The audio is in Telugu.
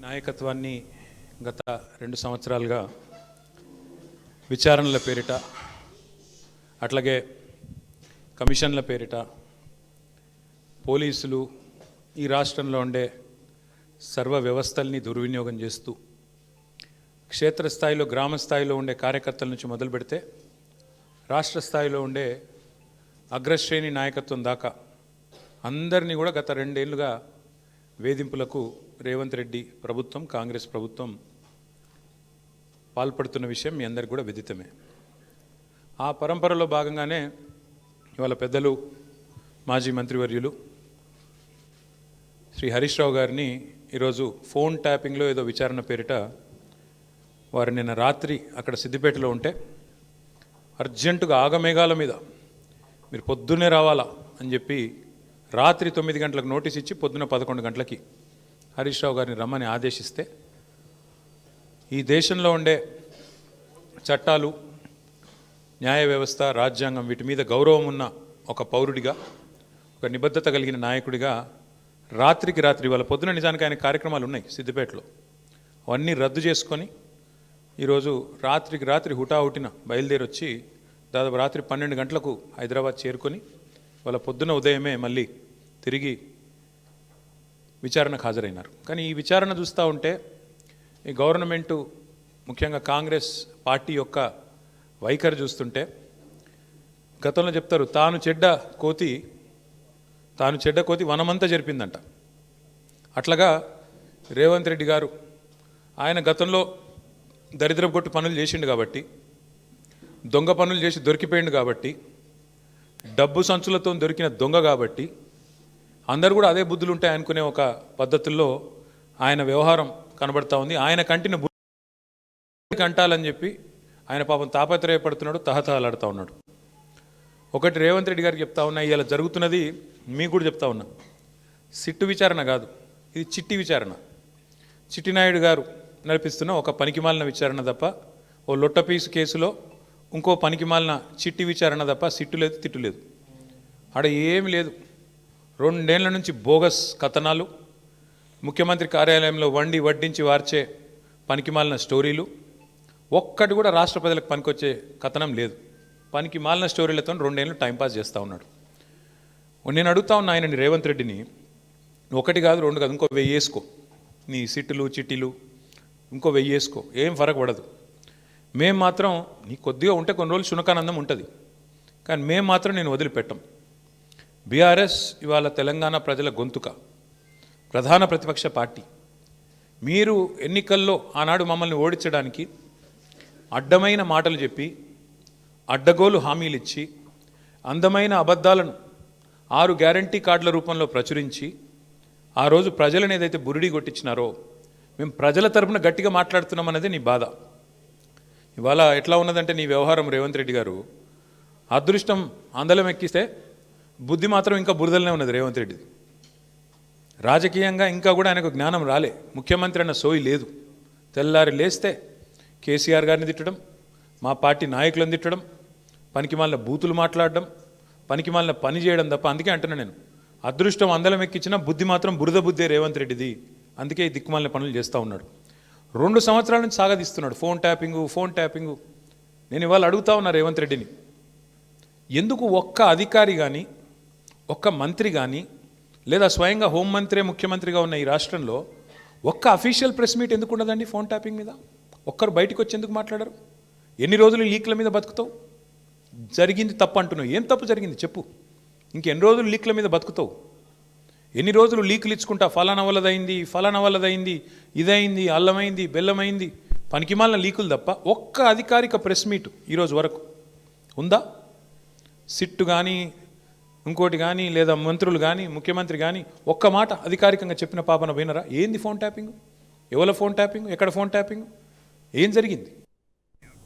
నాయకత్వాన్ని గత 2 సంవత్సరాలుగా విచారణల పేరిట అట్లాగే కమిషన్ల పేరిట పోలీసులు ఈ రాష్ట్రంలో ఉండే సర్వ వ్యవస్థల్ని దుర్వినియోగం చేస్తూ క్షేత్రస్థాయిలో గ్రామ స్థాయిలో ఉండే కార్యకర్తల నుంచి మొదలు పెడితే రాష్ట్ర స్థాయిలో ఉండే అగ్రశ్రేణి నాయకత్వం దాకా అందరినీ కూడా గత 2 ఏళ్లుగా వేధింపులకు రేవంత్ రెడ్డి ప్రభుత్వం కాంగ్రెస్ ప్రభుత్వం పాల్పడుతున్న విషయం మీ అందరికీ కూడా విదితమే. ఆ పరంపరలో భాగంగానే ఇవాళ పెద్దలు మాజీ మంత్రివర్యులు శ్రీ హరీష్ రావు గారిని ఈరోజు ఫోన్ ట్యాపింగ్లో ఏదో విచారణ పేరిట వారు నిన్న రాత్రి అక్కడ సిద్దిపేటలో ఉంటే అర్జెంటుగా ఆగమేఘాల మీద మీరు పొద్దున్నే రావాలా అని చెప్పి రాత్రి 9 గంటలకు నోటీస్ ఇచ్చి పొద్దున్న 11 గంటలకి హరీష్ రావు గారిని రమ్మని ఆదేశిస్తే ఈ దేశంలో ఉండే చట్టాలు న్యాయ వ్యవస్థ రాజ్యాంగం వీటి మీద గౌరవం ఉన్న ఒక పౌరుడిగా ఒక నిబద్ధత కలిగిన నాయకుడిగా రాత్రికి రాత్రి వాళ్ళ పొద్దున నిజానికి ఆయన కార్యక్రమాలు ఉన్నాయి సిద్దిపేటలో అవన్నీ రద్దు చేసుకొని ఈరోజు రాత్రికి రాత్రి హుటాహుటిన బయలుదేరి వచ్చి దాదాపు రాత్రి 12 గంటలకు హైదరాబాద్ చేరుకొని వాళ్ళ పొద్దున ఉదయమే మళ్ళీ తిరిగి విచారణకు హాజరైనారు. కానీ ఈ విచారణ చూస్తూ ఉంటే ఈ గవర్నమెంటు ముఖ్యంగా కాంగ్రెస్ పార్టీ యొక్క వైఖరి చూస్తుంటే గతంలో చెప్తారు తాను చెడ్డ కోతి వనమంతా జరిపిందంట. అట్లాగా రేవంత్ రెడ్డి గారు ఆయన గతంలో దరిద్రపు కొట్టు పనులు చేసిండు కాబట్టి దొంగ పనులు చేసి దొరికిపోయిండు కాబట్టి డబ్బు సంచులతో దొరికిన దొంగ కాబట్టి అందరూ కూడా అదే బుద్ధులు ఉంటాయి అనుకునే ఒక పద్ధతుల్లో ఆయన వ్యవహారం కనబడతా ఉంది. ఆయన కంటిన కంటాలని చెప్పి ఆయన పాపం తాపత్రయపడుతున్నాడు, తహతహలాడుతూ ఉన్నాడు. ఒకటి రేవంత్ రెడ్డి గారికి చెప్తా ఉన్నా, ఇలా జరుగుతున్నది మీకు కూడా చెప్తా ఉన్నా, సిట్టు విచారణ కాదు, ఇది చిట్టి విచారణ. చిట్టినాయుడు గారు నడిపిస్తున్న ఒక పనికిమాలిన విచారణ తప్ప ఓ లొట్టపీసు కేసులో ఇంకో పనికిమాలిన చిట్టి విచారణ తప్ప సిట్టు లేదు, తిట్టు లేదు, ఆడ ఏమి లేదు. 2 ఏళ్ల నుంచి బోగస్ కథనాలు, ముఖ్యమంత్రి కార్యాలయంలో వడ్డించి వార్చే పనికిమాలిన స్టోరీలు, ఒక్కటి కూడా రాష్ట్ర ప్రజలకు పనికొచ్చే కథనం లేదు. పనికిమాలిన స్టోరీలతో 2 ఏళ్ళు టైంపాస్ చేస్తూ ఉన్నాడు. నేను అడుగుతా ఉన్నా ఆయనని రేవంత్ రెడ్డిని, 1 కాదు 2 కాదు, ఇంకో 1000 వేసుకో, నీ సిట్టులు చిట్టీలు ఇంకో 1000 వేసుకో, ఏం ఫరక్ పడదు. మేము మాత్రం నీ కొద్దిగా ఉంటే కొన్ని రోజులు శునకానందం ఉంటుంది, కానీ మేము మాత్రం నేను వదిలిపెట్టాం. బీఆర్ఎస్ ఇవాళ తెలంగాణ ప్రజల గొంతుక, ప్రధాన ప్రతిపక్ష పార్టీ. మీరు ఎన్నికల్లో ఆనాడు మమ్మల్ని ఓడించడానికి అడ్డమైన మాటలు చెప్పి అడ్డగోలు హామీలు ఇచ్చి అందమైన అబద్ధాలను 6 గ్యారంటీ కార్డుల రూపంలో ప్రచురించి ఆ రోజు ప్రజలను ఏదైతే బురిడి కొట్టించినారో మేము ప్రజల తరపున గట్టిగా మాట్లాడుతున్నాం అనేది నీ బాధ. ఇవాళ ఎట్లా ఉన్నదంటే నీ వ్యవహారం రేవంత్ రెడ్డి గారు, అదృష్టం అందలం ఎక్కిస్తే బుద్ధి మాత్రం ఇంకా బురదలనే ఉన్నది రేవంత్ రెడ్డిది. రాజకీయంగా ఇంకా కూడా ఆయనకు జ్ఞానం రాలే, ముఖ్యమంత్రి అన్న సోయి లేదు. తెల్లారి లేస్తే కేసీఆర్ గారిని తిట్టడం, మా పార్టీ నాయకులను తిట్టడం, పనికిమాలిన బూతులు మాట్లాడడం, పనికిమాలిన పని చేయడం తప్ప. అందుకే అంటున్నా నేను, అదృష్టం అందలం ఎక్కించిన బుద్ధి మాత్రం బురద బుద్ధే రేవంత్ రెడ్డిది. అందుకే ఈ దిక్కుమాలిన పనులు చేస్తూ ఉన్నాడు. 2 సంవత్సరాల నుంచి సాగదీస్తున్నాడు ఫోన్ ట్యాపింగు. నేను ఇవాళ అడుగుతా ఉన్నా రేవంత్ రెడ్డిని, ఎందుకు ఒక్క అధికారి కానీ ఒక్క మంత్రి కానీ లేదా స్వయంగా హోంమంత్రి ముఖ్యమంత్రిగా ఉన్న ఈ రాష్ట్రంలో ఒక్క అఫీషియల్ ప్రెస్ మీట్ ఎందుకు ఉండదండి ఫోన్ ట్యాపింగ్ మీద? ఒక్కరు బయటకు వచ్చి ఎందుకు మాట్లాడరు? ఎన్ని రోజులు లీక్ల మీద బతుకుతావు? జరిగింది తప్పు అంటున్నావు, ఏం తప్పు జరిగింది చెప్పు. ఇంకెన్ని రోజులు లీక్ల మీద బతుకుతావు? ఎన్ని రోజులు లీకులు ఇచ్చుకుంటా ఫలానా వల్లదైంది, ఇదైంది, అల్లమైంది, బెల్లమైంది, పనికిమాలిన లీకులు తప్ప ఒక్క అధికారిక ప్రెస్ మీట్ ఈరోజు వరకు ఉందా? సిట్టు కానీ ఇంకోటి కానీ లేదా మంత్రులు కానీ ముఖ్యమంత్రి కానీ ఒక్క మాట అధికారికంగా చెప్పిన పాపన పోయినరా? ఏంది ఫోన్ ట్యాపింగ్? ఎవరి ఫోన్ ట్యాపింగ్? ఎక్కడ ఫోన్ ట్యాపింగ్? ఏం జరిగింది?